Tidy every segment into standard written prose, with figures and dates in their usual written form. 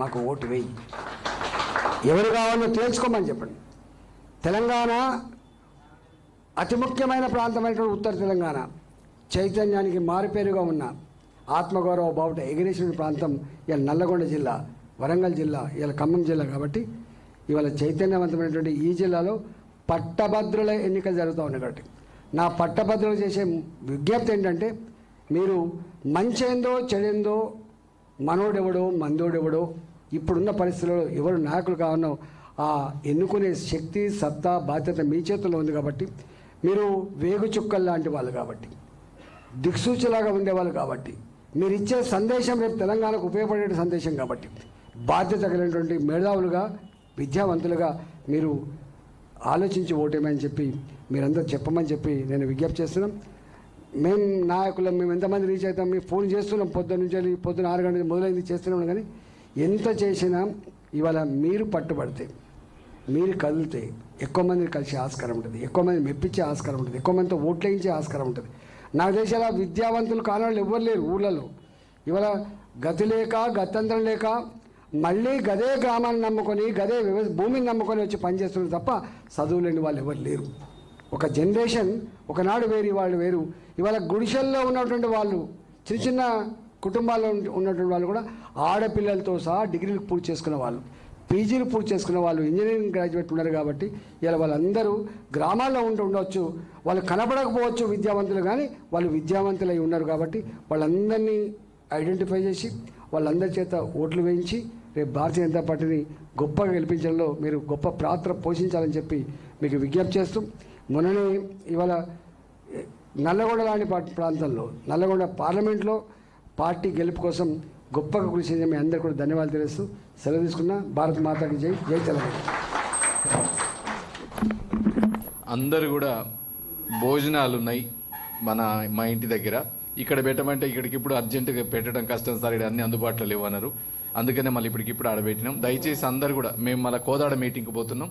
మాకు ఓటు వేయి, ఎవరు కావాలో తేల్చుకోమని చెప్పండి. తెలంగాణ అతి ముఖ్యమైన ప్రాంతమైనటువంటి ఉత్తర తెలంగాణ చైతన్యానికి మారుపేరుగా ఉన్న ఆత్మగౌరవ బావుట ఎగిరేసిన ప్రాంతం ఇవాళ నల్లగొండ జిల్లా, వరంగల్ జిల్లా, ఇవాళ ఖమ్మం జిల్లా. కాబట్టి ఇవాళ చైతన్యవంతమైనటువంటి ఈ జిల్లాలో పట్టభద్రుల ఎన్నికలు జరుగుతూ ఉన్నాయి. కాబట్టి నా పట్టభద్రులు చేసే విజ్ఞప్తి ఏంటంటే, మీరు మంచేందో చెడేందో, మనోడెవడో మందోడెవడో, ఇప్పుడున్న పరిస్థితుల్లో ఎవరు నాయకులు కావాలో ఆ ఎన్నుకునే శక్తి, సత్తా, బాధ్యత మీ చేతుల్లో ఉంది. కాబట్టి మీరు వేగు చుక్కలు లాంటి వాళ్ళు, కాబట్టి దిక్సూచిలాగా ఉండేవాళ్ళు, కాబట్టి మీరు ఇచ్చే సందేశం రేపు తెలంగాణకు ఉపయోగపడే సందేశం. కాబట్టి బాధ్యత కలిగినటువంటి మేధావులుగా, విద్యావంతులుగా మీరు ఆలోచించి ఓటేమని చెప్పి మీరందరూ చెప్పమని చెప్పి నేను విజ్ఞప్తి చేస్తున్నాం. మేము నాయకులం, మేము ఎంతమంది రీచ్ అవుతాం, మేము ఫోన్ చేస్తున్నాం పొద్దున్న నుంచి, పొద్దున 6 గంటల మొదలైంది చేస్తున్నాం. కానీ ఎంత చేసినా ఇవాళ మీరు పట్టుబడితే, మీరు కదిలితే ఎక్కువ మందిని కలిసే ఆస్కారం ఉంటుంది, ఎక్కువ మంది మెప్పించే ఆస్కారం ఉంటుంది, ఎక్కువ మందితో ఓట్లేయించే ఆస్కారం ఉంటుంది. నా దేశాల విద్యావంతులు కాని వాళ్ళు ఎవ్వరు లేరు ఊళ్ళలో. ఇవాళ గతి లేక, గత్యంతరం లేక మళ్ళీ గదే గ్రామాన్ని నమ్ముకొని, గదే భూమిని నమ్ముకొని వచ్చి పనిచేస్తున్నారు తప్ప చదువు లేని వాళ్ళు ఎవరు లేరు. ఒక జనరేషన్ ఒకనాడు వేరు, వాళ్ళు వేరు. ఇవాళ గుడిసెల్లో ఉన్నటువంటి వాళ్ళు, చిన్న చిన్న కుటుంబాల్లో ఉన్నటువంటి వాళ్ళు కూడా ఆడపిల్లలతో సహా డిగ్రీలు పూర్తి చేసుకున్న వాళ్ళు, పీజీలు పూర్తి చేసుకున్న వాళ్ళు, ఇంజనీరింగ్ గ్రాడ్యుయేట్ ఉన్నారు. కాబట్టి ఇలా వాళ్ళందరూ గ్రామాల్లో ఉండవచ్చు. వాళ్ళు కనపడకపోవచ్చు విద్యావంతులు, కానీ వాళ్ళు విద్యావంతులై ఉన్నారు. కాబట్టి వాళ్ళందరినీ ఐడెంటిఫై చేసి వాళ్ళందరి చేత ఓట్లు వేయించి రేపు భారతీయ జనతా పార్టీని గొప్పగా గెలిపించడంలో మీరు గొప్ప పాత్ర పోషించాలని చెప్పి మీకు విజ్ఞప్తి చేస్తూ, మొన్ననే ఇవాళ నల్లగొండ లాంటి ప్రాంతంలో, నల్లగొండ పార్లమెంట్లో పార్టీ గెలుపు కోసం గొప్పగా కృషి చేసిన మీ అందరికీ కూడా ధన్యవాదాలు తెలియజేస్తూ సెలవు తీసుకున్నా. భారత మాతాకి జై. జై తెలంగాణ. అందరు కూడా భోజనాలు ఉన్నాయి మా ఇంటి దగ్గర. ఇక్కడ పెట్టమంటే ఇక్కడికి ఇప్పుడు అర్జెంటుగా పెట్టడం కష్టం సార్, ఇక్కడ అన్ని అందుబాటులో లేవు అన్నారు. అందుకనే మళ్ళీ ఇప్పటికిప్పుడు ఆడబెట్టినాం. దయచేసి అందరు కూడా, మేము మళ్ళీ కోదాడ మీటింగ్కి పోతున్నాం,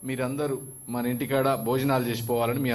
మీరందరూ మన ఇంటికాడ భోజనాలు చేసిపోవాలని మీ